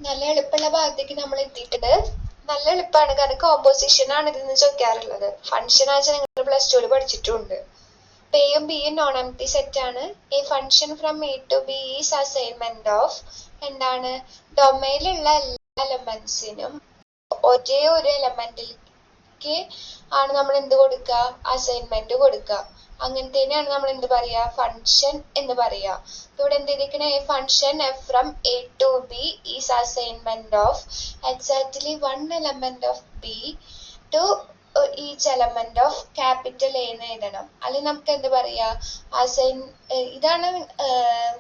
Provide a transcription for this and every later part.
നല്ല എളുപ്പമുള്ള ഭാഗത്തേക്ക് നമ്മൾ എത്തിയിട്ടുണ്ട്. നല്ല എളുപ്പമാണ്, കാരണം കോമ്പോസിഷൻ ആണ് ഇതെന്ന് ചോദിക്കാറുള്ളത്. ഫംഗ്ഷൻ ആഴ്ച നിങ്ങൾ പ്ലസ് ടുവിൽ പഠിച്ചിട്ടുണ്ട്. എയും ബിയും നോൺ എംപ്റ്റി സെറ്റ് ആണ്. A function from A to B is assignment of എന്താണ് ഡൊമൈനിലുള്ള എല്ലാ എലമെന്റ്സിനും ഒരേ ഒരു എലമെന്റിലേക്ക് ആണ് നമ്മൾ എന്ത് കൊടുക്കുക, അസൈൻമെന്റ് കൊടുക്കുക. അങ്ങനത്തേനെയാണ് നമ്മൾ എന്ത് പറയാ, ഫംഗ്ഷൻ എന്ന് പറയാ. ഇവിടെ എന്തിരിക്കണ a function F from A to B is assignment of exactly one element of B to each element of capital A എന്ന് എഴുതണം. അല്ലെങ്കിൽ നമുക്ക് എന്ത് പറയാ, ഇതാണ്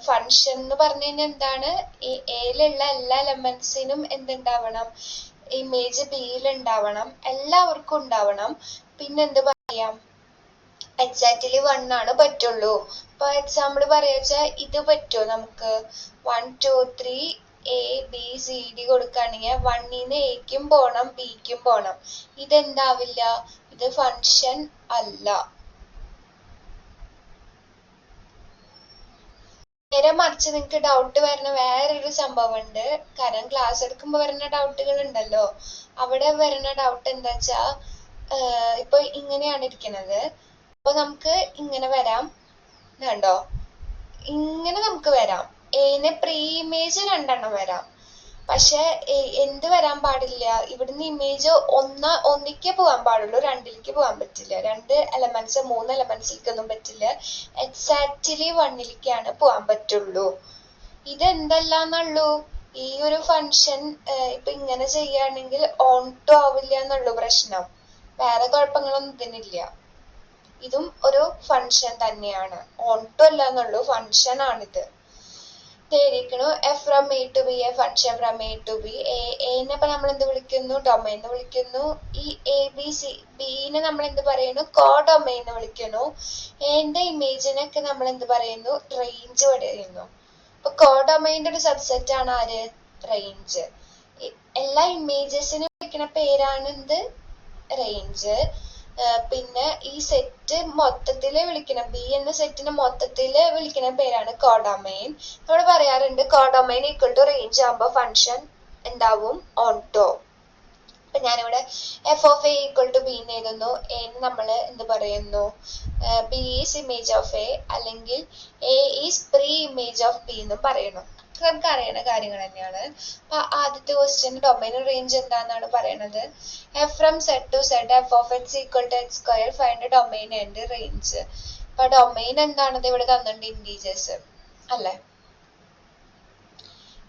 ഫംഗ്ഷൻ എന്ന് പറഞ്ഞു കഴിഞ്ഞാൽ എന്താണ്, ഈ എയിലുള്ള എല്ലാ എലമെന്റ്സിനും എന്തുണ്ടാവണം, ഇമേജ് ബിയിൽ ഉണ്ടാവണം, എല്ലാവർക്കും ഉണ്ടാവണം. പിന്നെന്ത് പറയാം, എക്സാക്ട്ലി 1 ആണ് പറ്റുള്ളൂ. ഇപ്പൊ എക്സാമ്പിൾ പറയാച്ചാ ഇത് പറ്റുമോ നമുക്ക്, 1 2 3 എ ബി സി ഡി കൊടുക്കുകയാണെങ്കിൽ 1-ന്ന് എക്കും പോണം ബിക്കും പോണം. ഇതെന്താവില്ല, ഇത് ഫംഗ്ഷൻ അല്ല. നേരെ മറിച്ച് നിങ്ങൾക്ക് ഡൗട്ട് വരുന്ന വേറൊരു സംഭവം ഉണ്ട്. കാരണം ക്ലാസ് എടുക്കുമ്പോൾ വരുന്ന ഡൗട്ടുകൾ ഉണ്ടല്ലോ, അവിടെ വരുന്ന ഡൗട്ട് എന്താ വെച്ചാ, ഇപ്പൊ ഇങ്ങനെയാണ് ഇരിക്കുന്നത്. അപ്പൊ നമുക്ക് ഇങ്ങനെ വരാം, കണ്ടോ, ഇങ്ങനെ നമുക്ക് വരാം. എന് പ്രീ ഇമേജ് 2 വരാം. പക്ഷെ എന്ത് വരാൻ പാടില്ല, ഇവിടുന്ന് ഇമേജ് ഒന്നിക്കേ പോകാൻ പാടുള്ളൂ, 2ലേക്ക് പോകാൻ പറ്റില്ല. 2 എലമെന്റ്സ് 3 എലമെന്റ്സിലേക്കൊന്നും പറ്റില്ല. എക്സാക്ട്ലി 1ലേക്കാണ് പോകാൻ പറ്റുള്ളൂ. ഇതെന്തല്ലാന്നുള്ളൂ, ഈ ഒരു ഫംഗ്ഷൻ ഇപ്പൊ ഇങ്ങനെ ചെയ്യുകയാണെങ്കിൽ ഓൺ ടു ആവില്ല എന്നുള്ളൂ പ്രശ്നം. വേറെ കുഴപ്പങ്ങളൊന്നും ഇതിനില്ല. ഇതും ഒരു ഫംഗ്ഷൻ തന്നെയാണ്, ഓൺ ടു അല്ല എന്നുള്ളൂ, ഫംഗ്ഷൻ ആണിത്. F from A to B, a function from A to B. എനെ അപ്പൊ നമ്മൾ എന്ത് വിളിക്കുന്നു, ഡൊമൈൻ എന്ന് വിളിക്കുന്നു. ഈ എ ബി സി ബിനെ നമ്മൾ എന്ത് പറയുന്നു, കോ ഡൊമൈൻ എന്ന് വിളിക്കുന്നു. എന്റെ ഇമേജിനൊക്കെ നമ്മൾ എന്ത് പറയുന്നു, റേഞ്ച് പറയുന്നു. അപ്പൊ കോ ഡൊമൈൻ്റെ ഒരു സബ്സെറ്റ് ആണ് ആര്, റേഞ്ച്. എല്ലാ ഇമേജസിനും വിളിക്കുന്ന പേരാണ് എന്ത്, റേഞ്ച്. പിന്നെ ഈ സെറ്റ് മൊത്തത്തില് വിളിക്കണം, ബി എന്ന സെറ്റിന് മൊത്തത്തില് വിളിക്കുന്ന പേരാണ് കോഡൊമൈൻ. നമ്മൾ പറയാറുണ്ട് കോഡൊമൈൻ ഈക്വൽ ടു റേഞ്ച് ആകുമ്പോൾ ഫംഗ്ഷൻ എന്താവും, ഓൺ ടു. അപ്പൊ ഞാനിവിടെ f of A equal to B എന്ന് എഴുതുന്നു. എന്ന് നമ്മൾ എന്ത് പറയുന്നു, B is image of A അല്ലെങ്കിൽ A is pre image of B എന്നും പറയണം. നമുക്ക് അറിയുന്ന കാര്യങ്ങൾ തന്നെയാണ്. അപ്പൊ ആദ്യത്തെ ക്വസ്റ്റ്യൻ ഡൊമൈൻ റേഞ്ച് എന്താണെന്നാണ് പറയണത്. F from Z to Z F of X equal to X square find domain and range. അപ്പൊ ഡൊമൈൻ എന്താണത് ഇവിടെ തന്നിട്ടുണ്ട്, ഇൻറ്റീജേഴ്സ് അല്ലെ,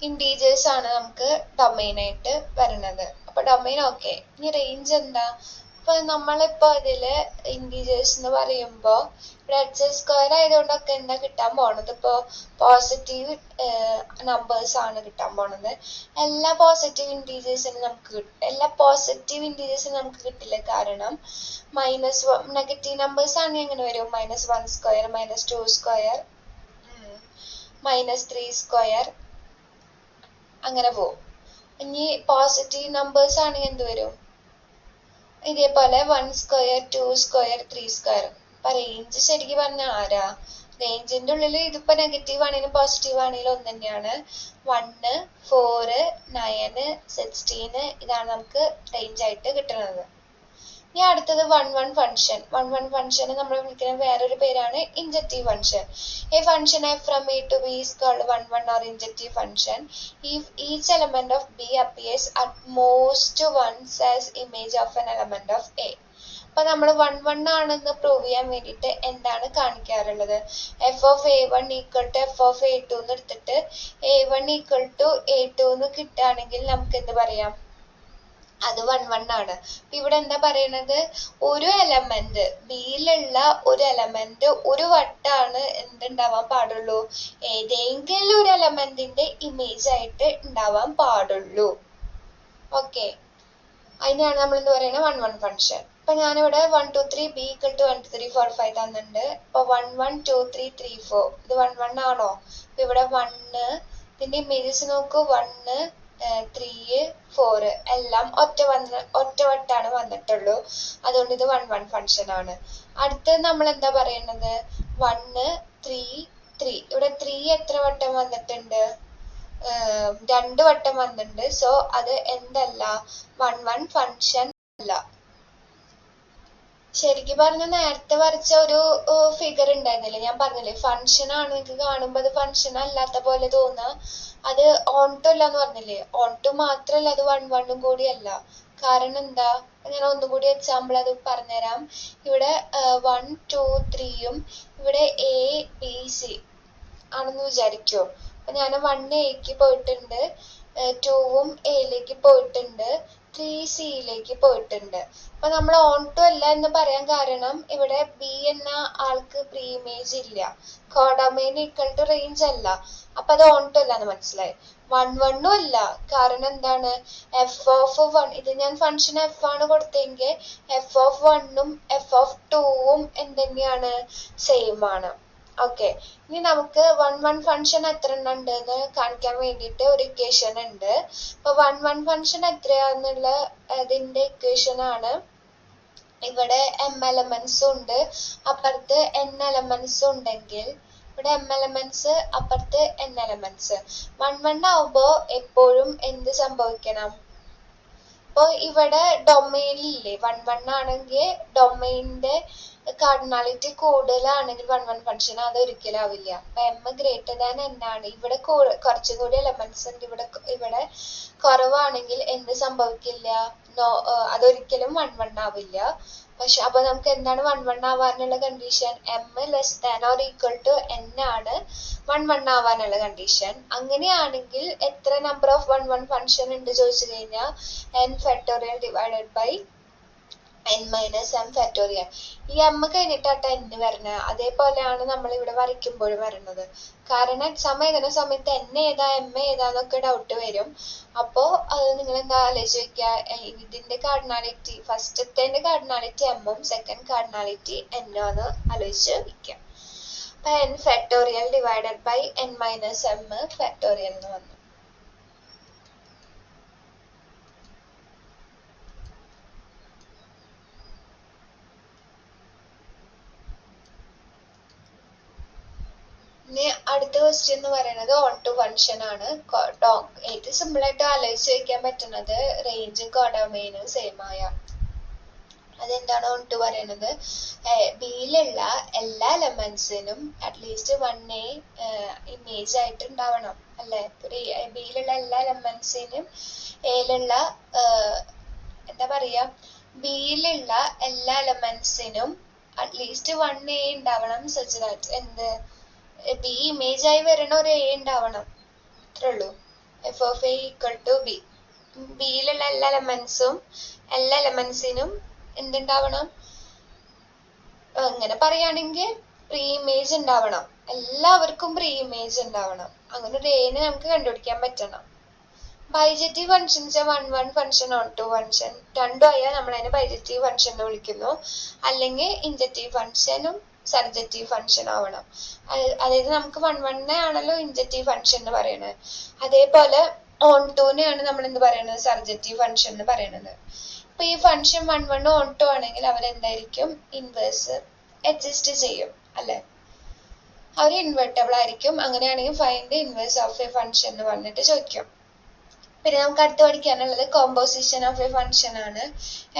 ഇൻറ്റീജേഴ്സ് ആണ് നമുക്ക് ഡൊമൈൻ ആയിട്ട് വരുന്നത്. അപ്പൊ ഡൊമൈൻ ഓക്കെ. ഇനി റേഞ്ച് എന്താ, അപ്പൊ നമ്മളിപ്പോ ഇതില് ഇൻറ്റീജേഴ്സ് എന്ന് പറയുമ്പോ ഇവിടെ എക്സ് സ്ക്വയർ ആയതുകൊണ്ടൊക്കെ എന്താ കിട്ടാൻ പോണത്, ഇപ്പൊ പോസിറ്റീവ് നമ്പേഴ്സ് ആണ് കിട്ടാൻ പോണത്. എല്ലാ പോസിറ്റീവ് ഇൻറ്റീജേഴ്സിനും നമുക്ക് കിട്ടില്ല. കാരണം നെഗറ്റീവ് നമ്പേഴ്സ് ആണെങ്കിൽ എങ്ങനെ വരും, -1 സ്ക്വയർ, -2 സ്ക്വയർ, -3 സ്ക്വയർ അങ്ങനെ പോവും. ഇനി പോസിറ്റീവ് നമ്പേഴ്സ് ആണെങ്കിൽ എന്ത് വരും, ഇതേപോലെ 1 സ്ക്വയർ, 2 സ്ക്വയർ, 3 സ്ക്വയർ. അപ്പൊ റേഞ്ച് ശരിക്കും പറഞ്ഞ ആരാ, റേഞ്ചിന്റെ ഉള്ളിൽ ഇതിപ്പോ നെഗറ്റീവ് ആണെങ്കിലും പോസിറ്റീവ് ആണെങ്കിലും ഒന്ന് തന്നെയാണ്. 1 4 9 16 ഇതാണ് നമുക്ക് റേഞ്ച് ആയിട്ട് കിട്ടുന്നത്. ഇനി അടുത്തത് 1 ഫംഗ്ഷൻ. 1 ഫംഗ്ഷനെ നമ്മൾ വിളിക്കുന്ന വേറൊരു പേരാണ് injective function. A function f from a to b is called 1 or injective function if each element of b appears at most once as image of an element of a. അപ്പൊ നമ്മൾ 1 ആണെന്ന് prove ചെയ്യാൻ വേണ്ടിയിട്ട് എന്താണ് കാണിക്കാറുള്ളത്, f of a1 equal to F of a2 എന്ന് എടുത്തിട്ട് a1 equal to a2 എന്ന് കിട്ടുകയാണെങ്കിൽ നമുക്ക് എന്ത് പറയാം, അത് 1 ആണ്. ഇവിടെ എന്താ പറയണത്, ഒരു എലമെന്റ് ബിയിലുള്ള ഒരു എലമെന്റ് ഒരു വട്ടാണ് എന്തുണ്ടാവാൻ പാടുള്ളൂ, ഏതെങ്കിലും ഒരു എലമെന്റിന്റെ ഇമേജ് ആയിട്ട് ഉണ്ടാവാൻ പാടുള്ളൂ. ഓക്കെ, അതിനാണ് നമ്മൾ എന്ത് പറയുന്നത്, 1 ഫംഗ്ഷൻ. അപ്പൊ ഞാനിവിടെ 1 2 3 b ഈക്വൽ ടു 1 2 3 4 5 തന്നിട്ടുണ്ട്. അപ്പൊ 1 1 2 3 3 4 ഇത് 1 ആണോ, അപ്പൊ ഇവിടെ 1 ഇതിന്റെ ഇമേജസ് നോക്കൂ, 1 3 4 എല്ലാം ഒറ്റ വട്ടാണ് വന്നിട്ടുള്ളൂ. അതുകൊണ്ട് ഇത് 1 ഫംഗ്ഷൻ ആണ്. അടുത്തത് നമ്മൾ എന്താ പറയുന്നത്, 1 3 3 ഇവിടെ 3 എത്ര വട്ടം വന്നിട്ടുണ്ട്, രണ്ട് വട്ടം വന്നിട്ടുണ്ട്. സോ അത് എന്തല്ല, 1 ഫംഗ്ഷൻ അല്ല. ശരിക്കും പറഞ്ഞ നേരത്തെ വരച്ച ഒരു ഫിഗർ ഉണ്ടായിരുന്നില്ലേ, ഞാൻ പറഞ്ഞില്ലേ ഫംഗ്ഷൻ ആണ്, നിങ്ങൾക്ക് കാണുമ്പോൾ അത് ഫംഗ്ഷൻ അല്ലാത്ത പോലെ തോന്നുക, അത് ഓൺ ടു അല്ല എന്ന് പറഞ്ഞില്ലേ. ഓൺ ടു മാത്രല്ല, അത് 1 കൂടി അല്ല. കാരണം എന്താ, ഞാൻ ഒന്നും കൂടി എക്സാമ്പിൾ അത് പറഞ്ഞുതരാം. ഇവിടെ 1 2 3യും ഇവിടെ ABC ആണെന്ന് വിചാരിക്കോ. അപ്പൊ ഞാൻ 1Aക്ക് പോയിട്ടുണ്ട്, 2ഉം Aയിലേക്ക് പോയിട്ടുണ്ട്, 3Cയിലേക്ക് പോയിട്ടുണ്ട്. അപ്പൊ നമ്മൾ ഓൺ ടു അല്ല എന്ന് പറയാൻ കാരണം ഇവിടെ B എന്ന ആൾക്ക് പ്രീ ഇമേജ് ഇല്ല, കോഡൊമെയിൻ ഈക്വൽ ടു റേഞ്ച് അല്ല. അപ്പൊ അത് ഓൺ ടു അല്ല എന്ന് മനസ്സിലായി. 1 അല്ല, കാരണം എന്താണ്, f(1) ഇത് ഞാൻ ഫംഗ്ഷൻ f ആണ് കൊടുത്തെങ്കിൽ f(1)ഉം f(2)ഉം എന്തുതന്നെയാണ്, സെയിം ആണ്. ഓക്കെ, ഇനി നമുക്ക് 1 ഫംഗ്ഷൻ എത്ര എണ്ണം ഉണ്ട് എന്ന് കാണിക്കാൻ വേണ്ടിയിട്ട് ഒരു ഇക്വേഷൻ ഉണ്ട്. അപ്പൊ 1 ഫംഗ്ഷൻ എത്രയാന്നുള്ള അതിന്റെ ഇക്വേഷൻ ആണ്. ഇവിടെ m എലമെന്റ്സ് ഉണ്ട്, അപ്പുറത്ത് n എലമെന്റ്സ് ഉണ്ടെങ്കിൽ, ഇവിടെ m എലമെന്റ്സ് അപ്പുറത്ത് n എലമെന്റ്സ്. 1 ആവുമ്പോ എപ്പോഴും എന്ത് സംഭവിക്കണം, അപ്പൊ ഇവിടെ ഡൊമെയിനില്ലേ 1 ആണെങ്കിൽ ഡൊമെയിനിന്റെ കാർഡിനാലിറ്റി കൂടുതലാണെങ്കിൽ 1 ഫംഗ്ഷൻ അത് ഒരിക്കലും ആവില്ല. അപ്പൊ m ഗ്രേറ്റർ ദാൻ n ആണ്, ഇവിടെ കുറച്ചും കൂടി എലമെന്റ്സ് ഉണ്ട്, ഇവിടെ കുറവാണെങ്കിൽ എന്ത് സംഭവിക്കില്ല, അതൊരിക്കലും 1 ആവില്ല. പക്ഷെ അപ്പൊ നമുക്ക് എന്താണ് 1 ആവാനുള്ള condition, m less than or equal to n ആണ് 1 ആവാനുള്ള കണ്ടീഷൻ. അങ്ങനെയാണെങ്കിൽ എത്ര നമ്പർ ഓഫ് 1 ഫംഗ്ഷൻ ഉണ്ട് ചോദിച്ചു കഴിഞ്ഞാൽ n factorial divided by n minus m factorial. ഈ m കഴിഞ്ഞിട്ടാണ് n വരുന്നത്. അതേപോലെയാണ് നമ്മൾ ഇവിടെ വരയ്ക്കുമ്പോഴും വരുന്നത്. കാരണം എക്സാം എഴുതുന്ന സമയത്ത് n ഏതാ m ഏതാന്നൊക്കെ ഡൗട്ട് വരും. അപ്പോ അത് നിങ്ങൾ എന്താ ആലോചിച്ച് വെക്കുക, ഇതിന്റെ കാർഡിനാലിറ്റി ഫസ്റ്റത്തെ കാർഡിനാലിറ്റി m-ഉം സെക്കൻഡ് കാർഡിനാലിറ്റി n ആണ് ആലോചിച്ച് വെക്കുക. അപ്പൊ n factorial divided by n minus m factorial എന്ന് വന്നു. ഇനി അടുത്ത ക്വസ്റ്റ്യൻ എന്ന് പറയുന്നത് ഓൺ ടു ഫംഗ്ഷൻ ആണ്. ഏറ്റവും സിമ്പിൾ ആയിട്ട് ആലോചിച്ച് വെക്കാൻ പറ്റുന്നത് റേഞ്ചും കോഡൊമെയിനും സെയിം ആയ. അതെന്താണ് ഓൺ ടു പറയുന്നത്, ബിയിലുള്ള എല്ലാ എലമെന്റ്സിനും അറ്റ്ലീസ്റ്റ് 1A ഇമേജ് ആയിട്ട് ഉണ്ടാവണം അല്ലെ. ബിയിലുള്ള എല്ലാ എലമെന്റ്സിനും എയിലുള്ള എന്താ പറയാ, ബിയിലുള്ള എല്ലാ എലമെന്റ്സിനും അറ്റ്ലീസ്റ്റ് 1A ഉണ്ടാവണം, സച്ച് ദാറ്റ് എന്ത് ബി ഇമേജ് ആയി വരണ ഒരു A ഉണ്ടാവണം, അത്രേ ഉള്ളൂ. f(a) equal to b. ബിയിലുള്ള എല്ലാ എലമെന്റ്സിനും എന്തുണ്ടാവണം, അങ്ങനെ പറയുകയാണെങ്കിൽ പ്രീ ഇമേജ് ഉണ്ടാവണം, എല്ലാവർക്കും പ്രീ ഇമേജ് ഉണ്ടാവണം. അങ്ങനെ ഒരു A നമുക്ക് കണ്ടുപിടിക്കാൻ പറ്റണം. Bijective functions 1 function onto function രണ്ടും ആയാൽ നമ്മൾ അതിനെ ബൈജക്റ്റീവ് ഫംഗ്ഷൻ എന്ന് വിളിക്കുന്നു. അല്ലെങ്കിൽ ഇൻജക്റ്റീവ് ഫംഗ്ഷനും സർജക്റ്റീവ് ഫംഗ്ഷൻ ആവണം. അതായത് നമുക്ക് 1 ആണല്ലോ ഇൻജക്റ്റീവ് ഫംഗ്ഷൻ എന്ന് പറയുന്നത്, അതേപോലെ ഓൺ ടുനെയാണ് നമ്മൾ എന്ത് പറയുന്നത്, സർജക്റ്റീവ് ഫംഗ്ഷൻ എന്ന് പറയുന്നത്. ഇപ്പൊ ഈ ഫംഗ്ഷൻ 1 ഓൺ ടു ആണെങ്കിൽ അവരെന്തായിരിക്കും, ഇൻവേഴ്സ് എക്സിസ്റ്റ് ചെയ്യും അല്ലെ, അവർ ഇൻവെർട്ടബിൾ ആയിരിക്കും. അങ്ങനെയാണെങ്കിൽ find inverse of a function എന്ന് പറഞ്ഞിട്ട് ചോദിക്കും. പിന്നെ നമുക്ക് അടുത്ത് പഠിക്കാനുള്ളത് കോമ്പോസിഷൻ ഓഫ് എ ഫംഗ്ഷൻ ആണ്.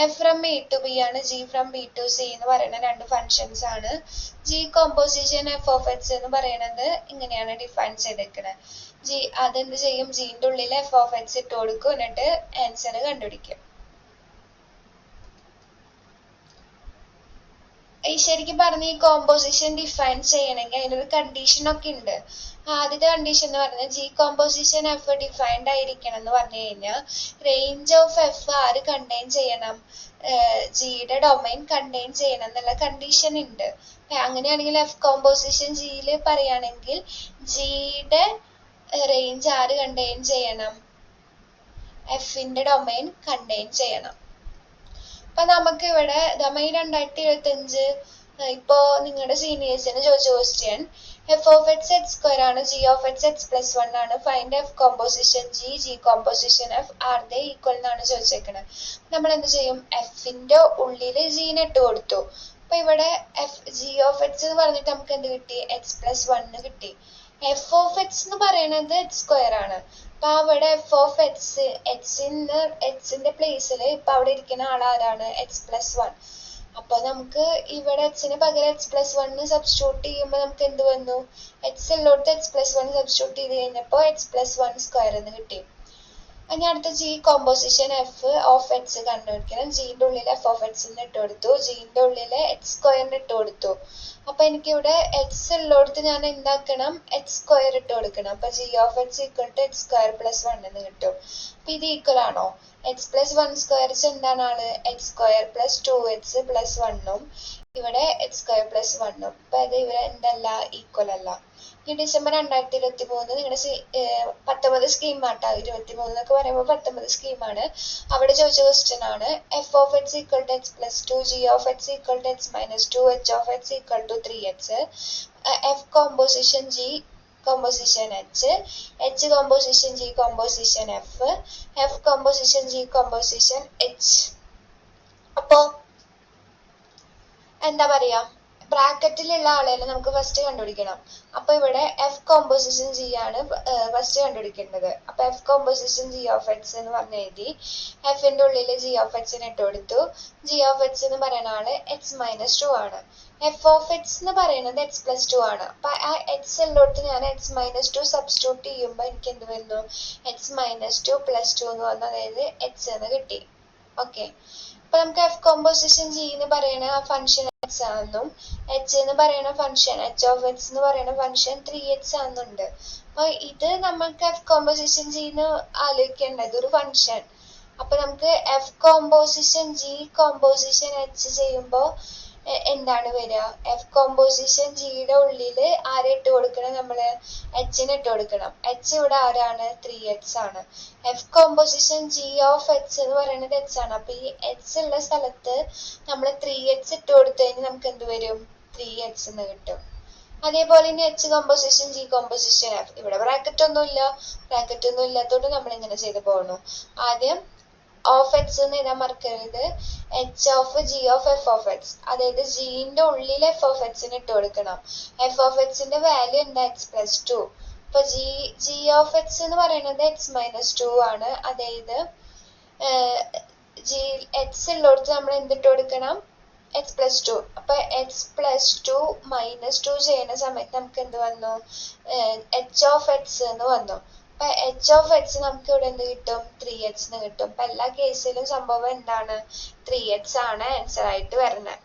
f from a to b ആണ്, g from b to c എന്ന് പറയുന്ന രണ്ട് ഫംഗ്ഷൻസ് ആണ്. g composition f of x എന്ന് പറയുന്നത് ഇങ്ങനെയാണ് ഡിഫൈൻ ചെയ്തേക്കുന്നത്. അതെന്ത് ചെയ്യും, ജിന്റെ ഉള്ളിൽ f ഓഫ് x ഇട്ട് കൊടുക്കും, എന്നിട്ട് ആൻസർ കണ്ടുപിടിക്കും. ശരിക്കും പറഞ്ഞ ഈ കോമ്പോസിഷൻ ഡിഫൈൻ ചെയ്യണമെങ്കിൽ അതിനൊരു കണ്ടീഷൻ ഒക്കെ ഉണ്ട്. ആദ്യത്തെ കണ്ടീഷൻ എന്ന് പറഞ്ഞാൽ ജി കോമ്പോസിഷൻ എഫ് ഡിഫൈൻഡ് ആയിരിക്കണം എന്ന് പറഞ്ഞു കഴിഞ്ഞാൽ റേഞ്ച് ഓഫ് എഫ് ആര് കണ്ടെയ്ൻ ചെയ്യണം, ജിയുടെ ഡൊമൈൻ കണ്ടെയ്ൻ ചെയ്യണം എന്നുള്ള കണ്ടീഷൻ ഉണ്ട്. അങ്ങനെയാണെങ്കിൽ എഫ് കോമ്പോസിഷൻ ജിയിൽ പറയുകയാണെങ്കിൽ ജിയുടെ റേഞ്ച് ആര് കണ്ടെയ്ൻ ചെയ്യണം, എഫിന്റെ ഡൊമൈൻ കണ്ടെയ്ൻ ചെയ്യണം. അപ്പൊ നമുക്ക് ഇവിടെ മെയ് 2025 ഇപ്പോ നിങ്ങളുടെ സീനിയേഴ്സിന് ചോദിച്ച question f of x x² ആണ്, g ഓഫ് x x+1 ആണ്, find f composition g composition f are they equal എന്നാണ് ചോദിച്ചേക്കുന്നത്. നമ്മൾ എന്ത് ചെയ്യും, എഫിന്റെ ഉള്ളില് ജീനെ ഇട്ട് കൊടുത്തു. അപ്പൊ ഇവിടെ g ഓഫ് x എന്ന് പറഞ്ഞിട്ട് നമുക്ക് എന്ത് കിട്ടി, x+1 കിട്ടി. എഫ് ഓഫ് എക്സ് എന്ന് പറയുന്നത് എക്സ് സ്ക്വയർ ആണ്. അപ്പൊ അവിടെ എഫ് ഓഫ് എക്സ് എക്സിന്റെ പ്ലേസിൽ ഇപ്പൊ അവിടെ ഇരിക്കുന്ന ആളാരാണ്? X plus one. അപ്പൊ നമുക്ക് ഇവിടെ എക്സിന് പകരം എക്സ് പ്ലസ് വണ്ണ് സബ്സ്റ്റിറ്റ്യൂട്ട് ചെയ്യുമ്പോൾ നമുക്ക് എന്ത് വന്നു? എക്സ് ഉള്ളോടത്ത് എക്സ് പ്ലസ് വൺ സബ്സ്റ്റിറ്റ്യൂട്ട് ചെയ്ത് കഴിഞ്ഞപ്പോൾ എക്സ് പ്ലസ് വൺ സ്ക്വയർ എന്ന് കിട്ടി. ഇനി അടുത്ത G composition F of X കണ്ടുപിടിക്കണം. ജിന്റെ ഉള്ളിൽ എഫ് ഓഫ് എക്സ് ഇട്ട് കൊടുത്തു, ജിന്റെ ഉള്ളിൽ എക്സ് സ്ക്വയറിന് ഇട്ട് കൊടുത്തു. അപ്പൊ എനിക്കിവിടെ എക്സ് ഉള്ളോടത്ത് ഞാൻ എന്താക്കണം? എക്സ് സ്ക്വയർ ഇട്ട് കൊടുക്കണം. അപ്പൊ G of X equal to X square plus one എന്ന് കിട്ടും. അപ്പൊ ഇത് ഈക്വൽ ആണോ? എക്സ് പ്ലസ് വൺ സ്ക്വയർ എന്താണ് ആള്? X square plus two X plus വണ്ണും ഇവിടെ എക്സ് സ്ക്വയർ പ്ലസ് വണ്ണും. അപ്പൊ ഇത് ഇവിടെ എന്തല്ല? ഈക്വൽ അല്ല. ഈ ഡിസംബർ 2023 നിങ്ങളുടെ 19 സ്കീമാട്ടോ. 23 എന്നൊക്കെ പറയുമ്പോൾ 19 സ്കീമാണ്. അവിടെ ചോദിച്ച ക്വസ്റ്റ്യൻ ആണ് F of X equal to X plus two, G of X equal to X minus two, H of X equal to 3x, F composition G composition H, H composition G composition F, F composition G composition H. അപ്പോ എന്താ പറയാ? ബ്രാക്കറ്റിലുള്ള ആളെല്ലാം നമുക്ക് first കണ്ടുപിടിക്കണം. അപ്പൊ ഇവിടെ F composition G ആണ് first കണ്ടുപിടിക്കേണ്ടത്. അപ്പൊ F composition G of X എന്ന് പറഞ്ഞ് എഴുതി. എഫിന്റെ ഉള്ളിൽ ജി ഓഫ് എക്സിന് ഇട്ട് കൊടുത്തു. ജി ഓഫ് എക്സ് എന്ന് പറയുന്ന ആള് എക്സ് മൈനസ് ടു ആണ്. എഫ് ഓഫ് എക്സ് എന്ന് പറയുന്നത് എക്സ് പ്ലസ് ടു ആണ്. അപ്പൊ ആ എക്സ് ഉള്ളോടത്ത് ഞാൻ എക്സ് മൈനസ് ടു സബ്സ്റ്റിറ്റ്യൂട്ട് ചെയ്യുമ്പോൾ എനിക്ക് എന്ത് വരുന്നു? X minus two plus two എന്ന് പറഞ്ഞ അതായത് എക്സ് എന്ന് കിട്ടി. ഓക്കെ. അപ്പൊ നമുക്ക് എഫ് കോമ്പോസിഷൻ ജി എന്ന് പറയുന്ന ഫംഗ്ഷൻ എക്സ് ആണെന്നും എച്ച് എന്ന് പറയുന്ന ഫംഗ്ഷൻ എച്ച് ഓഫ് എക്സ് എന്ന് പറയുന്ന ഫംഗ്ഷൻ 3x ആണെന്നുണ്ട്. അപ്പൊ ഇത് നമുക്ക് എഫ് കോമ്പോസിഷൻ ജി എന്ന് ആലോചിക്കേണ്ടത് ഒരു ഫംഗ്ഷൻ. അപ്പൊ നമുക്ക് F composition G composition H ചെയ്യുമ്പോൾ എന്താണ് വരിക? എഫ് കോമ്പോസിഷൻ ജിയുടെ ഉള്ളില് ആരെ ഇട്ട് കൊടുക്കണം? നമ്മള് എച്ചിന് ഇട്ട് കൊടുക്കണം. എച്ച് ഇവിടെ ആരാണ്? 3x ആണ്. F composition G of X എന്ന് പറയുന്നത് എച്ച് ആണ്. അപ്പൊ ഈ എച്ച് ഉള്ള സ്ഥലത്ത് നമ്മൾ 3x ഇട്ട് കൊടുത്തു കഴിഞ്ഞാൽ നമുക്ക് എന്ത് വരും? 3x എന്ന് കിട്ടും. അതേപോലെ ഇനി H composition G composition F. ഇവിടെ ബ്രാക്കറ്റ് ഒന്നും ഇല്ലാത്തതുകൊണ്ട് നമ്മൾ ഇങ്ങനെ ചെയ്ത് പോകുന്നു. ആദ്യം ഓഫ് എക്സ് എന്ന് എഴുതാൻ മറക്കരുത്. H of G of F of X, അതായത് ജിന്റെ ഉള്ളിൽ എഫ് ഓഫ് എക്സിന് ഇട്ട് കൊടുക്കണം. എഫ് ഓഫ് എക്സിന്റെ വാല്യൂ എന്താ? X plus two. അപ്പൊ ജി ഓഫ് എക്സ് എന്ന് പറയുന്നത് എക്സ് മൈനസ് ടു ആണ്. അതായത് ജി എക്സ് ഉള്ളിടത്ത് നമ്മൾ എന്തിട്ട് കൊടുക്കണം? X plus two. അപ്പൊ x plus two minus two ചെയ്യുന്ന സമയത്ത് നമുക്ക് എന്ത് വന്നു? എച്ച് ഓഫ് എക്സ് എന്ന് വന്നു. അപ്പൊ എച്ച് ഓഫ് എക്സ് നമുക്ക് ഇവിടെ എന്ത് കിട്ടും? 3x എന്ന് കിട്ടും. അപ്പൊ എല്ലാ കേസിലും സംഭവം എന്താണ്? 3x ആണ് ആൻസർ ആയിട്ട് വരുന്നത്.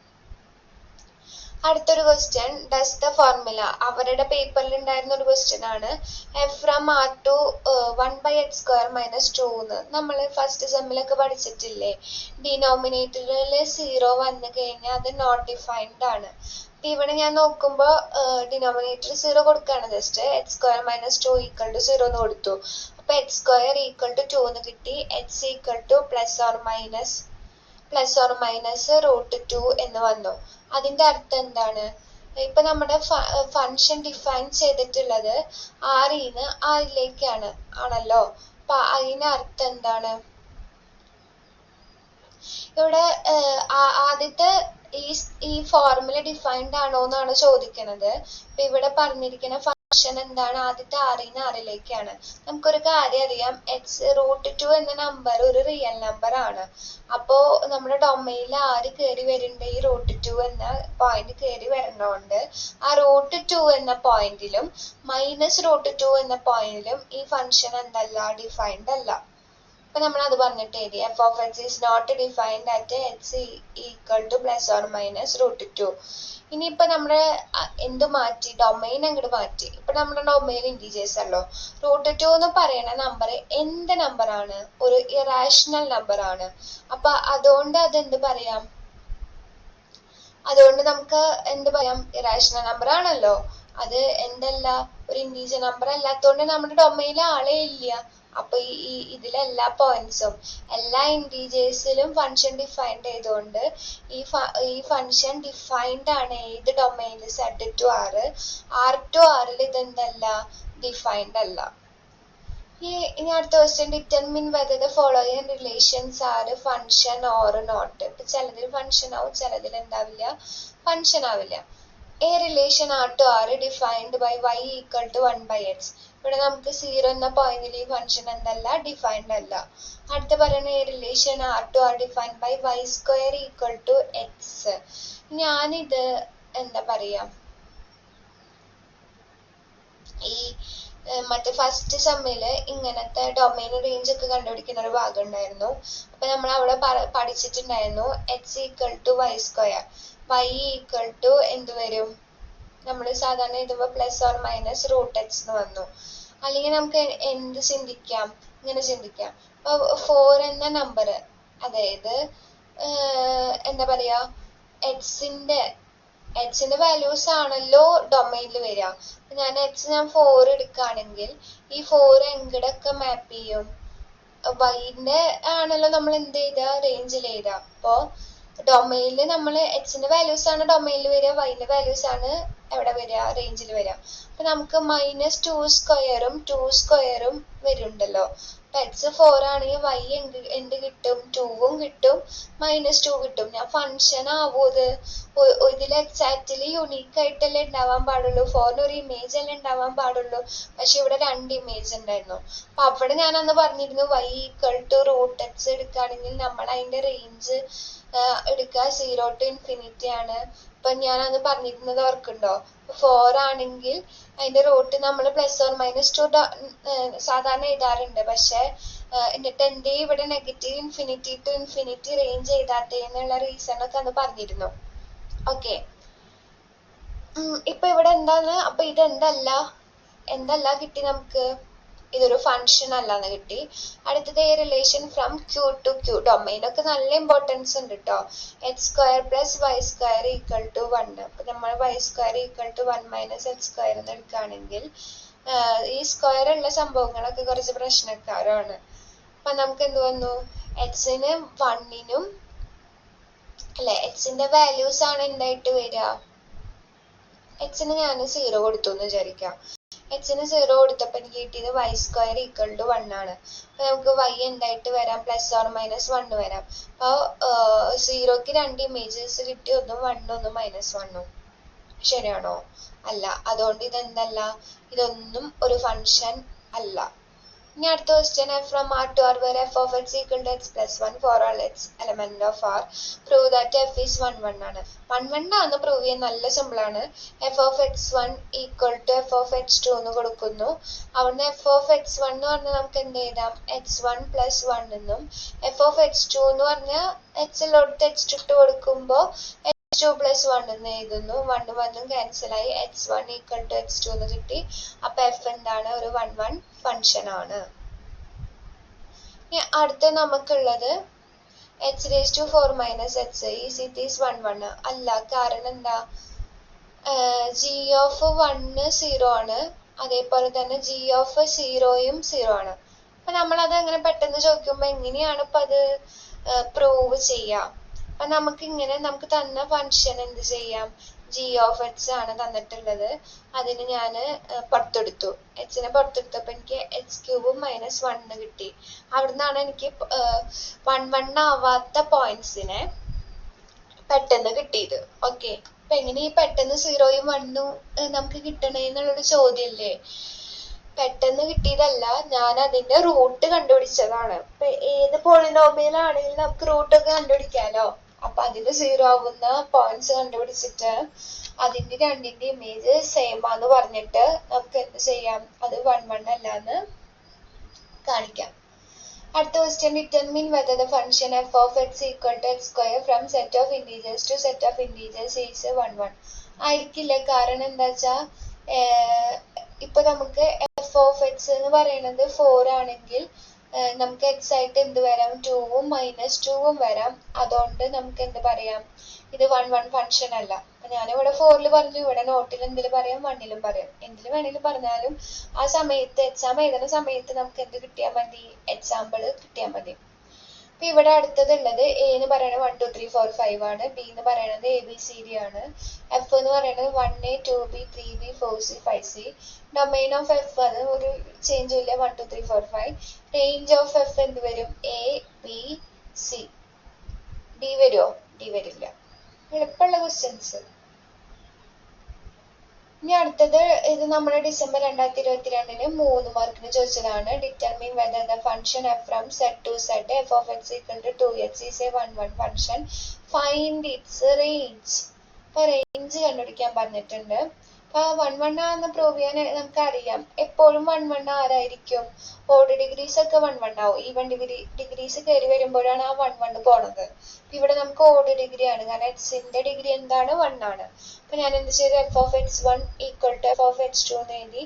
അടുത്തൊരു ക്വസ്റ്റ്യൻ, ഡസ് ദ ഫോർമുല. അവരുടെ പേപ്പറിൽ ഉണ്ടായിരുന്ന ഒരു ക്വസ്റ്റ്യൻ ആണ്. F from R to 1/x square minus 2 എന്ന് നമ്മൾ ഫസ്റ്റ് സെമ്മിലൊക്കെ പഠിച്ചിട്ടില്ലേ? ഡിനോമിനേറ്ററിൽ 0 വന്നു കഴിഞ്ഞാൽ അത് നോട്ട് ഡിഫൈൻഡ് ആണ്. ഇവിടെ ഞാൻ നോക്കുമ്പോ ഡിനോമിനേറ്റർ 0 കൊടുക്കുകയാണ്. Just X square minus 2 equal to 0 എന്ന് കൊടുത്തു. അപ്പൊ എക്സ് സ്ക്വയർ ഈക്വൽ ടു 2 എന്ന് കിട്ടി. X equal to plus or minus root 2 എന്ന് വന്നു. അതിന്റെ അർത്ഥം എന്താണ്? ഇപ്പൊ നമ്മുടെ ഫംഗ്ഷൻ ഡിഫൈൻ ചെയ്തിട്ടുള്ളത് ആറിന്ന് ആറിലേക്കാണ് ആണല്ലോ. അപ്പൊ അതിന്റെ അർത്ഥം എന്താണ്? ഇവിടെ ആദ്യത്തെ ഈ ഫോർമുല ഡിഫൈൻഡ് ആണോ എന്നാണ് ചോദിക്കുന്നത്. അപ്പൊ ഇവിടെ പറഞ്ഞിരിക്കുന്ന ഫംഗ്ഷൻ എന്താണ്? ആദ്യത്തെ ആറിന്ന് ആറിലേക്കാണ്. നമുക്കൊരു കാര്യം അറിയാം, എക്സ് റൂട്ട് 2 എന്ന നമ്പർ ഒരു റിയൽ നമ്പർ ആണ്. അപ്പോ നമ്മുടെ ഡൊമൈനിൽ ആര് കയറി വരുന്നുണ്ട്? ഈ റൂട്ട് 2 എന്ന പോയിന്റ് കയറി വരുന്നോണ്ട് ആ റൂട്ട് 2 എന്ന പോയിന്റിലും മൈനസ് റൂട്ട് 2 എന്ന പോയിന്റിലും ഈ ഫംഗ്ഷൻ എന്തല്ല? ഡിഫൈൻഡ് അല്ല. അപ്പൊ നമ്മൾ അത് പറഞ്ഞിട്ട് എഴുതി. F of X is not defined at X equal to plus or minus root 2. ഇനിയിപ്പൊ നമ്മുടെ എന്ത് മാറ്റി? ഡൊമൈൻ അങ്ങോട്ട് മാറ്റി. ഇപ്പൊ നമ്മുടെ ഡൊമൈൻ ഇൻറ്റീജേഴ്സ് അല്ലോ. റൂട്ട് 2 എന്ന് പറയുന്ന നമ്പർ എന്ത് നമ്പർ ആണ്? ഒരു ഇറാഷണൽ നമ്പർ ആണ്. അപ്പൊ അതുകൊണ്ട് അതെന്ത് പറയാം? അതുകൊണ്ട് നമുക്ക് എന്ത് പറയാം? ഇറാഷണൽ നമ്പർ ആണല്ലോ. അത് എന്തല്ല? ഒരു ഇൻറ്റീജർ നമ്പർ അല്ലാത്തതുകൊണ്ട് നമ്മുടെ ഡൊമൈനിൽ ആളെ ഇല്ല. അപ്പൊ ഇതിലെ എല്ലാ പോയിന്റ്സും എല്ലാ ഇൻറ്റീജേഴ്സിലും ഫംഗ്ഷൻ ഡിഫൈൻഡ് ചെയ്തുകൊണ്ട് ഈ ഫംഗ്ഷൻ ഡിഫൈൻഡ് ആണ് ഏത് ഡൊമൈനിൽ? Z to R. R to ആറിൽ ഇതെന്തല്ല? ഡിഫൈൻഡ് അല്ല. ഇനി അടുത്ത question, determine whether the following relations are function or not. ഇപ്പൊ ചിലതിൽ ഫംഗ്ഷൻ ആവും, ചിലതിൽ എന്താവില്ല? ഫംഗ്ഷൻ ആവില്ല. A relation R to R defined by y equal to 1 by x. ഇവിടെ നമുക്ക് 0 എന്ന പോയിന്റിൽ ഈ ഫംഗ്ഷൻ എന്തല്ല ഡിഫൈൻഡ് അല്ല. അടുത്ത പറയുന്ന A relation R to R defined by y square equal to x. ഞാനിത് എന്താ പറയാ, ഈ മറ്റേ ഫസ്റ്റ് സെമ്മില് ഇങ്ങനത്തെ ഡൊമൈൻ റേഞ്ച് ഒക്കെ കണ്ടുപിടിക്കുന്ന ഒരു ഭാഗം ഉണ്ടായിരുന്നു. അപ്പൊ നമ്മൾ അവിടെ പഠിച്ചിട്ടുണ്ടായിരുന്നു x equal to y square, y equal to എന്ത് വരും, നമ്മൾ സാധാരണ എഴുതുമ്പോൾ plus or minus root x എന്ന് വന്നു. അല്ലെങ്കിൽ നമുക്ക് എന്ത് ചിന്തിക്കാം, ഇങ്ങനെ ചിന്തിക്കാം. അപ്പൊ 4 എന്ന നമ്പർ, അതായത് എന്താ പറയാ, എക്സിന്റെ വാല്യൂസ് ആണല്ലോ ഡൊമൈനിൽ വരിക. ഞാൻ 4 എടുക്കുകയാണെങ്കിൽ ഈ 4 എങ്ങടൊക്കെ മാപ്പ് ചെയ്യും, വൈന്റെ ആണല്ലോ നമ്മൾ എന്ത് ചെയ്ത റേഞ്ചിൽ എഴുതുക. അപ്പോ ഡൊമൈനിൽ നമ്മൾ എക്സിന്റെ വാല്യൂസ് ആണ് ഡൊമൈനിൽ വരിക, വൈന്റെ വാല്യൂസ് ആണ് എവിടെ വരിക, റേഞ്ചിൽ വരിക. അപ്പൊ നമുക്ക് -2 സ്ക്വയറും 2 സ്ക്വയറും വരുന്നുണ്ടല്ലോ. അപ്പൊ x4 ആണെങ്കിൽ y എന്ത് കിട്ടും, 2ഉം കിട്ടും -2 കിട്ടും. ഞാൻ ഫംഗ്ഷൻ ആവൂത് ഇതിൽ എക്സാക്ട്ലി യുണീക്ക് ആയിട്ടല്ലേ ഉണ്ടാവാൻ പാടുള്ളൂ, 4 ഒരു ഇമേജ് അല്ലേ ഉണ്ടാവാൻ പാടുള്ളൂ. പക്ഷെ ഇവിടെ 2 ഇമേജ് ഉണ്ടായിരുന്നു. അപ്പൊ അവിടെ ഞാൻ അന്ന് പറഞ്ഞിരുന്നു y equal to root X എടുക്കുകയാണെങ്കിൽ നമ്മൾ അതിന്റെ റേഞ്ച് എടുക്കുക 0 to ഇൻഫിനിറ്റി ആണ്. അപ്പൊ ഞാൻ അന്ന് പറഞ്ഞിരുന്നത് ഓർക്കുണ്ടോ, 4 ആണെങ്കിൽ അതിന്റെ റൂട്ട് നമ്മൾ പ്ലസ് ഓർ -2 സാധാരണ എഴുതാറുണ്ട്. പക്ഷെ എന്നിട്ട് എന്തേ ഇവിടെ negative infinity to infinity range എഴുതാത്തതിനുള്ള റീസൺ ഒക്കെ അന്ന് പറഞ്ഞിരുന്നു. ഓക്കെ, ഇപ്പൊ ഇവിടെ എന്താണ്, അപ്പൊ എന്തല്ല കിട്ടി നമുക്ക്, ഇതൊരു ഫംഗ്ഷൻ അല്ലാന്ന് കിട്ടി. അടുത്തത് relation from Q to Q. Domain ഒക്കെ നല്ല ഇമ്പോർട്ടൻസ് ഉണ്ട് കേട്ടോ. X square plus Y square equal to 1. അപ്പൊ നമ്മൾ Y square equal to 1 minus X square എന്ന് എടുക്കുകയാണെങ്കിൽ ഈ സ്ക്വയർ ഉള്ള സംഭവങ്ങളൊക്കെ കുറച്ച് പ്രശ്നക്കാരാണ്. അപ്പൊ നമുക്ക് എന്ത് വന്നു, എക്സിന് 1നും അല്ലെ, എക്സിന്റെ വാല്യൂസ് ആണ് എന്തായിട്ട് വരിക, എക്സിന് ഞാൻ 0 കൊടുത്തു എന്ന് വിചാരിക്കാം. എക്സിന് 0 കൊടുത്തപ്പോൾ എനിക്ക് കിട്ടിയത് വൈ സ്ക്വയർ ഈക്വൽ ടു 1 ആണ്. അപ്പൊ നമുക്ക് വൈ എന്തായിട്ട് വരാം, പ്ലസ് ഓർ മൈനസ് 1 വരാം. അപ്പൊ 0ക്ക് 2 ഇമേജസ് കിട്ടി, ഒന്നും 1 ഒന്നും -1. ശരിയാണോ? അല്ല. അതുകൊണ്ട് ഇതെന്തല്ല, ഇതൊന്നും ഒരു ഫംഗ്ഷൻ അല്ല. ഇനി അടുത്ത question, from R to R where f of x equal to x plus 1 for all x element of R, prove that f is 1 1 ആണ്. 1 1 ആണെന്ന് പ്രൂവ് ചെയ്യാൻ നല്ല സിമ്പിൾ ആണ്. f of x1 equal to f of x2 എന്ന് കൊടുക്കുന്നു. അവിടുന്ന് f of x1 എന്ന് പറഞ്ഞാൽ നമുക്ക് എന്ത് എഴുതാം, x1 plus 1 എന്നും, f of x2 എന്ന് പറഞ്ഞാൽ x-ലോട്ട് x2 ഇട്ട് കൊടുക്കുമ്പോൾ x2 plus 1 എന്ന് എഴുതുന്നു. 1 1 ക്യാൻസൽ ആയി, x1 equal to x2 എന്ന് കിട്ടി. അപ്പൊ f എന്താണ്, ഒരു 1 1 ഫംഗ്ഷൻ ആണ്. ഇനി അടുത്ത നമുക്കുള്ളത് h⁴ minus x is it is 1 1 അല്ല. കാരണം എന്താ, g of 1 0 ആണ്, അതേപോലെ തന്നെ g of 0യും 0 ആണ്. അപ്പൊ നമ്മളത് അങ്ങനെ പെട്ടെന്ന് ചോദിക്കുമ്പോ എങ്ങനെയാണ് ഇപ്പൊ അത് പ്രൂവ് ചെയ്യാം. അപ്പൊ നമുക്ക് തന്ന ഫംഗ്ഷൻ എന്ത് ചെയ്യാം, g of x ആണ് തന്നിട്ടുള്ളത്, അതിന് ഞാൻ പുറത്തെടുത്തു, എക്സിനെ പുറത്തെടുത്തപ്പോ എനിക്ക് x³ മൈനസ് 1 കിട്ടി. അവിടുന്നാണ് എനിക്ക് 1 1 ആവാത്ത പോയിന്റ്സിനെ പെട്ടെന്ന് കിട്ടിയത്. ഓക്കെ, അപ്പൊ എങ്ങനെ ഈ പെട്ടെന്ന് 0യും 1ഉം നമുക്ക് കിട്ടണേന്നുള്ളൊരു ചോദ്യല്ലേ. പെട്ടെന്ന് കിട്ടിയതല്ല, ഞാൻ അതിന്റെ റൂട്ട് കണ്ടുപിടിച്ചതാണ്. ഇപ്പൊ ഏത് പോളിനോമിയൽ ആണെങ്കിലും നമുക്ക് റൂട്ടൊക്കെ കണ്ടുപിടിക്കാലോ. അപ്പൊ അതിന് 0 ആവുന്ന പോയിന്റ്സ് കണ്ടുപിടിച്ചിട്ട് അതിന്റെ രണ്ടിന്റെ ഇമേജ് സെയിം ആന്ന് പറഞ്ഞിട്ട് നമുക്ക് എന്ത് ചെയ്യാം, അത് 1 1 അല്ലാന്ന് കാണിക്കാം. അടുത്ത question, determine whether the function f of x equal to x square from set of integers to set of integers is 1 1 ആയിരിക്കില്ല. കാരണം എന്താ വെച്ചാ, ഇപ്പൊ നമുക്ക് f of x എന്ന് പറയുന്നത് 4 ആണെങ്കിൽ നമുക്ക് x ആയിട്ട് എന്ത് വരാം, 2ഉം -2ഉം വരാം. അതുകൊണ്ട് നമുക്ക് എന്ത് പറയാം, ഇത് 1 1 ഫംഗ്ഷൻ അല്ല. അപ്പൊ ഞാനിവിടെ 4ൽ പറഞ്ഞു, ഇവിടെ നോട്ടിൽ എന്തിൽ പറയാം, 1ലും പറയാം. എന്തിൽ വേണേലും പറഞ്ഞാലും ആ സമയത്ത് എക്സാം എഴുതുന്ന സമയത്ത് നമുക്ക് എന്ത് കിട്ടിയാൽ മതി, എക്സാമ്പിൾ കിട്ടിയാൽ മതി. അപ്പൊ ഇവിടെ അടുത്തതുള്ളത് എ എന്ന് പറയുന്നത് 1 2 3 4 5 ആണ്, ബി എന്ന് പറയുന്നത് ABCD ആണ്, എഫ് എന്ന് പറയുന്നത് 1A 2B 3B 4C 5C. Domain of F അത് ഒരു ചേഞ്ചും ഇല്ല, 1 2 3 4 5. റേഞ്ച് ഓഫ് എഫ് എന്ത് വരും, ABC. ഡി വരുമോ, ഡി വരില്ല. എളുപ്പമുള്ള ക്വസ്റ്റ്യൻസ്. ഇനി അടുത്തത് ഇത് നമ്മുടെ ഡിസംബർ 2022 3 മാർക്കിന് ചോദിച്ചതാണ്. Determine whether the function F from Z to Z F of X equal to 2x is a 1 1 function find its range. അപ്പൊ റേഞ്ച് കണ്ടുപിടിക്കാൻ പറഞ്ഞിട്ടുണ്ട്. അപ്പൊ 1 1 ആണെന്ന് പ്രൂവ് ചെയ്യാൻ നമുക്കറിയാം എപ്പോഴും 1 1 ആരായിരിക്കും, ഓഡ് ഡിഗ്രീസ് ഒക്കെ 1 1 ആവും. ഈവൻ ഡിഗ്രീസ് കയറി വരുമ്പോഴാണ് ആ 1 1 പോണത്. ഇവിടെ നമുക്ക് ഓഡ് ഡിഗ്രി ആണ്, കാരണം എക്സിന്റെ ഡിഗ്രി എന്താണ് 1 ആണ്. അപ്പൊ ഞാൻ എന്ത് ചെയ്തു, F of X 1 equal to F of X 2 എന്ന് എഴുതി.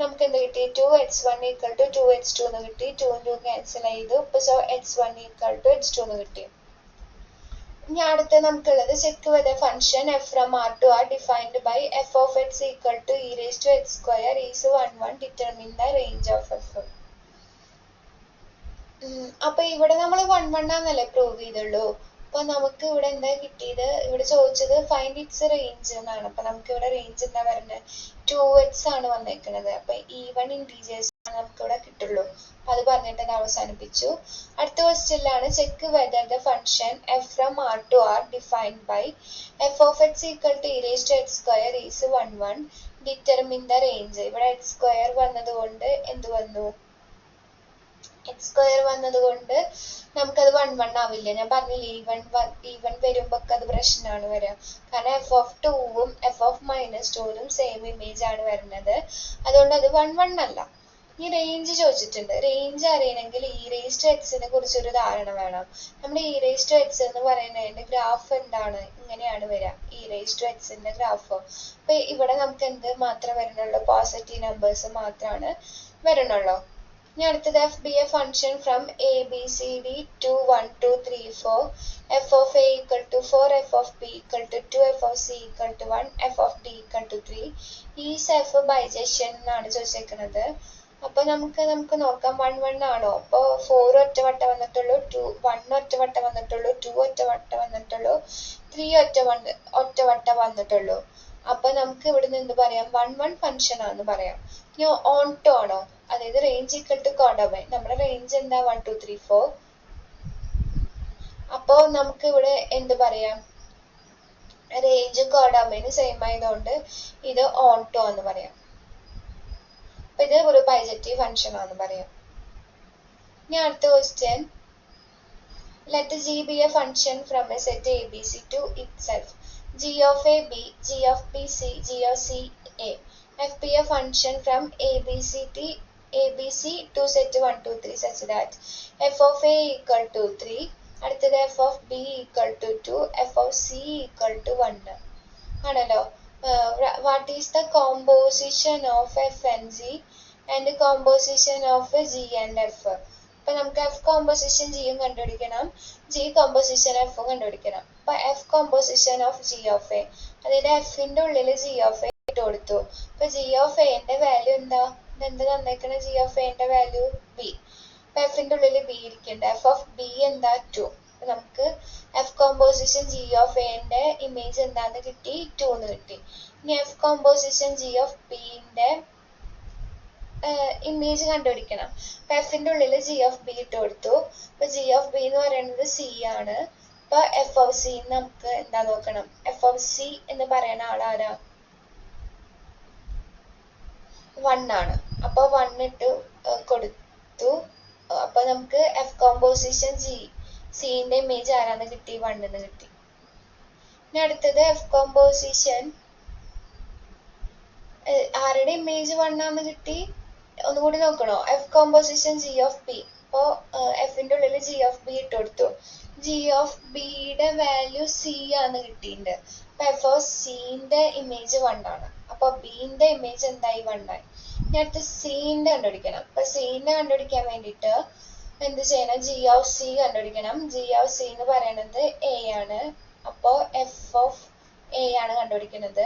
നമുക്ക് എന്ത് കിട്ടി, 2x1 ഈക്വൽ ടു 2x2 എന്ന് കിട്ടി. 2 2 ക്യാൻസൽ ചെയ്തു. ഇപ്പൊ so x1 equal to x2 എന്ന് കിട്ടി. ഇനി അടുത്ത് നമുക്കുള്ളത് check whether function F from R to R defined by F of X equal to E raise to X square is 1 1 determine the range of F. അപ്പൊ ഇവിടെ നമ്മൾ 1 1 ആണെന്നല്ലേ prove ചെയ്തുള്ളൂ. അപ്പൊ നമുക്ക് ഇവിടെ എന്താ കിട്ടിയത്, ഇവിടെ ചോദിച്ചത് ഫൈൻഡ് ഇറ്റ്സ് റേഞ്ച് എന്നാണ്. അപ്പൊ നമുക്ക് ഇവിടെ റേഞ്ച് എന്താ പറയുന്നത്, 2x ആണ് വന്നേക്കുന്നത്. അപ്പൊ ഈവൺ ഇൻറ്റീജേഴ്സ് നമുക്ക് ഇവിടെ കിട്ടുള്ളൂ. അത് പറഞ്ഞിട്ട് അത് അവസാനിപ്പിച്ചു. അടുത്ത ക്വസ്റ്റ്യനിലാണ് check whether the function F from R to R defined by F of X equal to E raise to X square is 1 1 determine the range. ഇവിടെ എക്സ് സ്ക്വയർ വന്നത് കൊണ്ട് എന്ത് വന്നു, എക്സ് സ്ക്വയർ വന്നത് കൊണ്ട് നമുക്കത് 1 1 ആവില്ല. ഞാൻ പറഞ്ഞില്ലേ ഈവൺ വരുമ്പോ അത് പ്രശ്നമാണ് വരിക, കാരണം എഫ് ഓഫ് 2ഉം എഫ് ഓഫ് -2നും സെയിം ഇമേജ് ആണ് വരുന്നത്. അതുകൊണ്ട് അത് 1 1 അല്ല. ഈ റേഞ്ച് ചോദിച്ചിട്ടുണ്ട്. റേഞ്ച് അറിയണമെങ്കിൽ ഇ റേസ് ടു എക്സിനെ കുറിച്ചൊരു ധാരണ വേണം. നമ്മുടെ ഇ റേസ് ടു എക്സ് എന്ന് പറയുന്നതിന്റെ ഗ്രാഫ് എന്താണ്, ഇങ്ങനെയാണ് വരിക, ഇ റേസ് ടു എക്സിന്റെ ഗ്രാഫ്. അപ്പൊ ഇവിടെ നമുക്ക് എന്ത് മാത്രമേ വരുന്നുള്ളൂ, പോസിറ്റീവ് നമ്പേഴ്സ് മാത്രമാണ് വരുന്നുള്ളൂ. ഇനി അടുത്തത് F be a function from A B C D to 1 2 3 4 F of A equal to 4 F of B equal to 2 F of C equal to 1 F of D equal to 3 is F bijection എന്നാണ് ചോദിച്ചേക്കുന്നത്. അപ്പൊ നമുക്ക് നോക്കാം 1 1 ആണോ. അപ്പൊ 4 ഒറ്റവട്ടം വന്നിട്ടുള്ളൂ, 1 ഒറ്റവട്ടം വന്നിട്ടുള്ളൂ, 2 ഒറ്റവട്ടം വന്നിട്ടുള്ളൂ, 3 ഒറ്റവട്ടം വന്നിട്ടുള്ളൂ. അപ്പൊ നമുക്ക് ഇവിടുന്ന് എന്ത് പറയാം, 1 1 ഫംഗ്ഷൻ ആണെന്ന് പറയാം. ഇനി ഓൺ ടു ആണോ, അതായത് റേഞ്ച് ഈക്വൽ ടു കോഡൊമൈൻ. നമ്മുടെ റേഞ്ച് എന്താ 1 2 3 4. അപ്പോ നമുക്ക് ഇവിടെ എന്ത് പറയാം, റേഞ്ച് കോഡൊമൈന് സെയിം ആയതുകൊണ്ട് ഇത് ഓൺ ടു എന്ന് പറയാം. അപ്പൊ ഇത് ഒരു ബൈജക്റ്റീവ് ഫംഗ്ഷൻ ആണെന്ന് പറയാം. ഇനി അടുത്ത question, let G be a function from a set A B C to itself. g of a b, g of b c, g of c a. f be a function from abc to set 1 2 3 such that f of a equal to 3, അടുത്തത് f of b equal to 2, f of c equal to 1 ആണല്ലോ. what is the composition of f and g and composition of g and f? അപ്പൊ നമുക്ക് f composition ജിയും കണ്ടുപിടിക്കണം, g composition എഫും കണ്ടുപിടിക്കണം. അപ്പൊ f composition of g of A, അതായത് എഫിന്റെ ഉള്ളിൽ g ഓഫ് എ ഇട്ട് കൊടുത്തു. അപ്പൊ g ഓഫ് എന്റെ വാല്യൂ എന്താ, ഇതെന്ത് തന്നേക്കണ, g ഓഫ് എന്റെ വാല്യൂ b. അപ്പൊ എഫിന്റെ ഉള്ളിൽ b ഇരിക്കണ്ട. f ഓഫ് b എന്താ 2. അപ്പൊ നമുക്ക് f കോമ്പോസിഷൻ g ഓഫ് എന്റെ ഇമേജ് എന്താന്ന് കിട്ടി, 2 എന്ന് കിട്ടി. ഇനി f composition g of b ന്റെ ഇമേജ് കണ്ടുപിടിക്കണം. അപ്പൊ എഫിന്റെ ഉള്ളിൽ g ഓഫ് b ഇട്ട് കൊടുത്തു. അപ്പൊ g ഓഫ് b എന്ന് പറയുന്നത് c ആണ്. അപ്പൊ എഫ് ഓഫ് സി നമുക്ക് എന്താ നോക്കണം, എഫ് ഓഫ് സി എന്ന് പറയുന്ന ആളാരാ, 1 ആണ്. അപ്പൊ 1 ഇട്ട് കൊടുത്തു. അപ്പൊ നമുക്ക് എഫ് കോമ്പോസിഷൻ സിന്റെ ഇമേജ് ആരാന്ന് കിട്ടി, 1 എന്ന് കിട്ടി. ഇനി അടുത്തത് എഫ് കോമ്പോസിഷൻ ആരുടെ ഇമേജ് 1 ആന്ന് കിട്ടി, ഒന്നുകൂടി നോക്കണോ. F composition G of B. അപ്പോ എഫിന്റെ ഉള്ളിൽ ജി ഓഫ് ബി ഇട്ട് കൊടുത്തു. ജി ഓഫ് ബിയുടെ വാല്യൂ സി ആന്ന് കിട്ടിയിട്ടുണ്ട്. അപ്പൊ എഫ് ഓഫ് സിന്റെ ഇമേജ് 1 ആണ്. അപ്പൊ ബിന്റെ ഇമേജ് എന്തായി, 1 ആയി. ഇനി അടുത്ത് സിന്റെ കണ്ടുപിടിക്കണം. അപ്പൊ സിന്റെ കണ്ടുപിടിക്കാൻ വേണ്ടിട്ട് എന്ത് ചെയ്യണം, ജി ഓഫ് സി കണ്ടുപിടിക്കണം. ജി ഓഫ് സി എന്ന് പറയുന്നത് എ ആണ്. അപ്പോ എഫ് ഓഫ് എ ആണ് കണ്ടുപിടിക്കുന്നത്.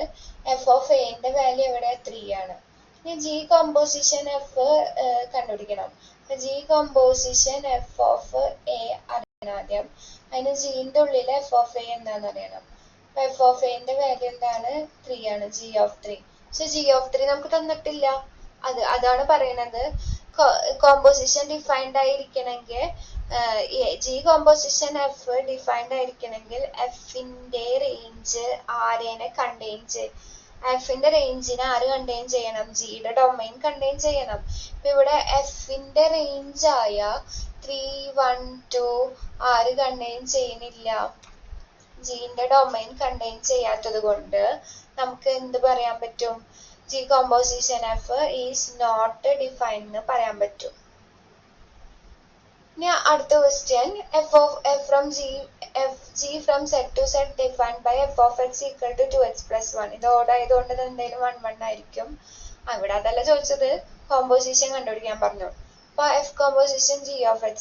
എഫ് ഓഫ് എന്റെ വാല്യൂ എവിടെ, 3 ആണ്. ഇനി ജി കോമ്പോസിഷൻ എഫ് കണ്ടുപിടിക്കണം. G composition F of A അറിയണം ആദ്യം. അതിന് ജിന്റെ ഉള്ളിൽ എഫ് ഓഫ് എ എന്താന്ന് അറിയണം. അപ്പൊ എഫ് ഓഫ് എന്റെ വാല്യൂ എന്താണ്, 3 ആണ്, ജി ഓഫ് 3. പക്ഷെ ജി ഓഫ് 3 നമുക്ക് തന്നിട്ടില്ല. അതാണ് പറയുന്നത്, കോമ്പോസിഷൻ ഡിഫൈൻഡ് ആയിരിക്കണമെങ്കിൽ, ജി കോമ്പോസിഷൻ എഫ് ഡിഫൈൻഡ് ആയിരിക്കണമെങ്കിൽ എഫിന്റെ റേഞ്ച് ആരേനെ കണ്ടെയ്ൻ എഫിന്റെ റേഞ്ചിനെ ആര് കണ്ടെയ്ൻ ചെയ്യണം? ജിയുടെ ഡൊമൈൻ കണ്ടെയ്ൻ ചെയ്യണം. ഇപ്പൊ ഇവിടെ എഫിന്റെ റേഞ്ച് ആയ 3, 1, 2 ആര് കണ്ടെയ്ൻ ചെയ്യുന്നില്ല? ജിന്റെ ഡൊമൈൻ കണ്ടെയ്ൻ ചെയ്യാത്തത് കൊണ്ട് നമുക്ക് എന്ത് പറയാൻ പറ്റും? G composition F is not defined എന്ന് പറയാൻ പറ്റും. ഇനി അടുത്ത question, g from z to z defined by f of x equal to 2x plus 1. ഇത് ഓഡ് ആയതുകൊണ്ട് എന്തായാലും 1, 1 ആയിരിക്കും. ഇവിടെ അതല്ല ചോദിച്ചത്, കോമ്പോസിഷൻ കണ്ടുപിടിക്കാൻ പറഞ്ഞു. അപ്പൊ F composition g of x,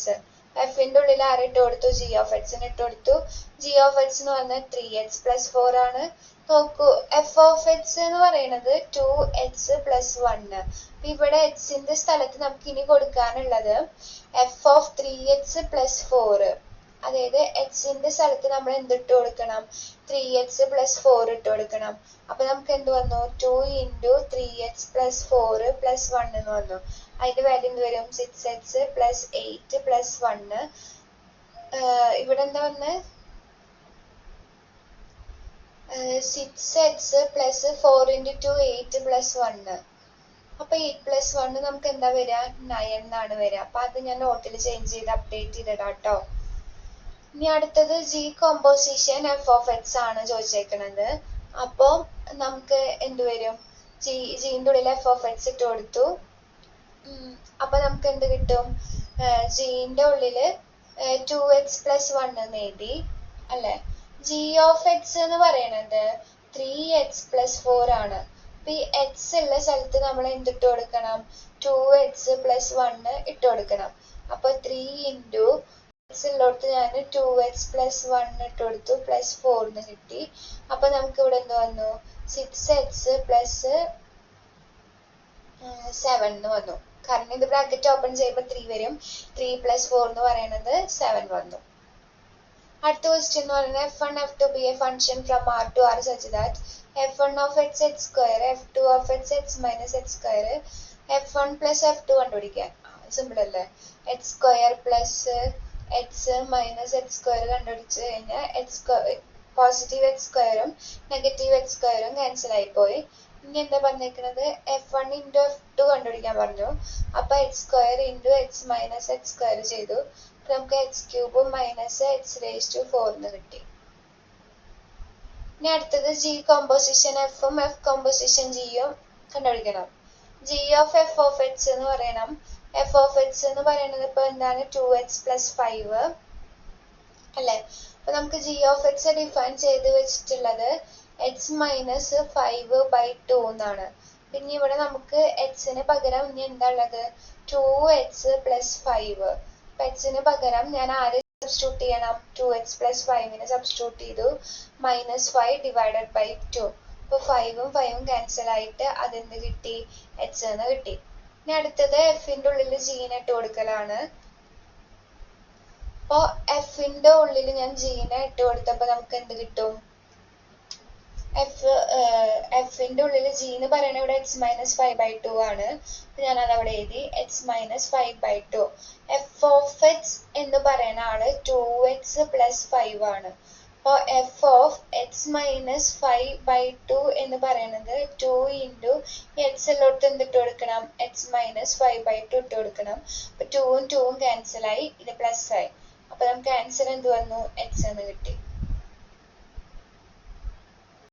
എഫിന്റെ ഉള്ളിൽ ആരെ ഇട്ട് കൊടുത്തു? g of x ഇട്ട് കൊടുത്തു. g of x എന്ന് പറഞ്ഞാൽ 3x plus 4 ആണ്. നോക്കൂ, f of x എന്ന് പറയുന്നത് 2x plus 1. ഇവിടെ എക്സിന്റെ സ്ഥലത്ത് നമുക്ക് ഇനി കൊടുക്കാനുള്ളത് എഫ് ഓഫ് 3x plus 4. അതായത് എക്സിന്റെ സ്ഥലത്ത് നമ്മൾ എന്തിട്ട് കൊടുക്കണം? 3x plus 4 ഇട്ട് കൊടുക്കണം. അപ്പൊ നമുക്ക് എന്ത് വന്നു? 2 into 3x plus 4 plus 1 എന്ന് വന്നു. അതിന്റെ വാല്യൂ എന്ത് വരും? 6x plus 8 plus 1. ഇവിടെ എന്താ വന്ന്? 6x plus 4 into 2 8 plus 1. അപ്പൊ 8 plus 1 നമുക്ക് എന്താ വരിക? 9 എന്നാണ് വരിക. അപ്പൊ അത് ഞാൻ നോട്ടിൽ ചേഞ്ച് ചെയ്ത് അപ്ഡേറ്റ് ചെയ്തിടാം കേട്ടോ. ഇനി അടുത്തത് G composition F of X ആണ് ചോദിച്ചേക്കണത്. അപ്പൊ നമുക്ക് എന്ത് വരും? ജിന്റെ ഉള്ളിൽ എഫ് ഓഫ് എക്സ് ഇട്ട് കൊടുത്തു. അപ്പൊ നമുക്ക് എന്ത് കിട്ടും? ജിന്റെ ഉള്ളില് 2x plus 1 എന്ന് എഴുതി അല്ലെ. ജി ഓഫ് എക്സ് എന്ന് പറയുന്നത് 3x plus 4 ആണ്. അപ്പൊ ഈ എക്സ് ഉള്ള സ്ഥലത്ത് നമ്മൾ എന്തിട്ട് കൊടുക്കണം? 2x plus 1 ഇട്ട് കൊടുക്കണം. അപ്പൊ 3 into x ഉള്ളടത്ത് ഞാൻ 2x plus 1 ഇട്ട് കൊടുത്തു, plus 4 എന്ന് കിട്ടി. അപ്പൊ നമുക്ക് ഇവിടെ എന്ത് വന്നു? 6x plus 7 എന്ന് വന്നു. കാരണം ഇത് ബ്രാക്കറ്റ് ഓപ്പൺ ചെയ്യുമ്പോൾ 3 വരും. 3 plus 4 എന്ന് പറയുന്നത് 7 വന്നു. അടുത്ത ക്വസ്റ്റ്യൻ എന്ന് പറയുന്നത് f1 f2 be a function from r to r such that f1 of x x square f2 of x x minus x square f1 plus f2 കണ്ടുപിടിക്കാൻ. സിമ്പിൾ അല്ലേ? x square plus x minus x square കണ്ടുപിടിച്ച് കഴിഞ്ഞാൽ positive x squareഉം negative x squareഉം cancel ആയി പോയി. ഇനി എന്താ പറഞ്ഞേക്കുന്നത്? f1 into f2 കണ്ടുപിടിക്കാൻ പറഞ്ഞു. അപ്പൊ x square into x minus x square ചെയ്തു. നമുക്ക് x cube minus x raised to 4 എന്ന് കിട്ടി. ഇനി അടുത്തത് ജി കോമ്പോസിഷൻ എഫും എഫ് കോമ്പോസിഷൻ ജിയും കണ്ടുപിടിക്കണം. G of F of X എന്ന് പറയണം. എഫ് ഓഫ് എക്സ് എന്ന് പറയുന്നത് ഇപ്പൊ എന്താണ്? 2x plus 5 അല്ലെ. അപ്പൊ നമുക്ക് ജി ഓഫ് എക്സ് ഡിഫൈൻ ചെയ്ത് വെച്ചിട്ടുള്ളത് x minus 5/2 എന്നാണ്. പിന്നെ ഇവിടെ നമുക്ക് എക്സിന് പകരം ഇനി എന്താ ഉള്ളത്? 2x plus 5. എക്സിന് പകരം ഞാൻ ആര് സബ്സ്റ്റിറ്റ്യൂട്ട് ചെയ്യണം? 2x plus 5 സബ്സ്റ്റിറ്റ്യൂട്ട് ചെയ്തു. -5 divided by 2. അപ്പൊ 5ഉം 5ഉം ക്യാൻസൽ ആയിട്ട് അതെന്ത് കിട്ടി? x എന്ന് കിട്ടി. ഇനി അടുത്തത് എഫിന്റെ ഉള്ളിൽ ജീനെ ഇട്ട് കൊടുക്കലാണ്. അപ്പൊ എഫിന്റെ ഉള്ളിൽ ഞാൻ ജീനെ ഇട്ട് കൊടുത്തപ്പോ നമുക്ക് എന്ത് കിട്ടും? എഫിന്റെ ഉള്ളിൽ ജി എന്ന് പറയുന്നത് ഇവിടെ x minus 5/2 ആണ്. ഞാൻ അത് അവിടെ എഴുതി x minus 5/2. F of X എന്ന് പറയുന്ന ആള് 2x plus 5 ആണ്. അപ്പൊ എഫ് ഓഫ് x minus 5/2 എന്ന് പറയുന്നത് 2 into x ഉള്ളടത്ത് എന്തിട്ട് കൊടുക്കണം? x minus 5/2 ഇട്ട് കൊടുക്കണം. അപ്പൊ 2ഉം 2ഉം ക്യാൻസൽ ആയി, ഇത് പ്ലസ് ആയി. അപ്പൊ നമുക്ക് ആൻസർ എന്ത് വന്നു? x എന്ന് കിട്ടി.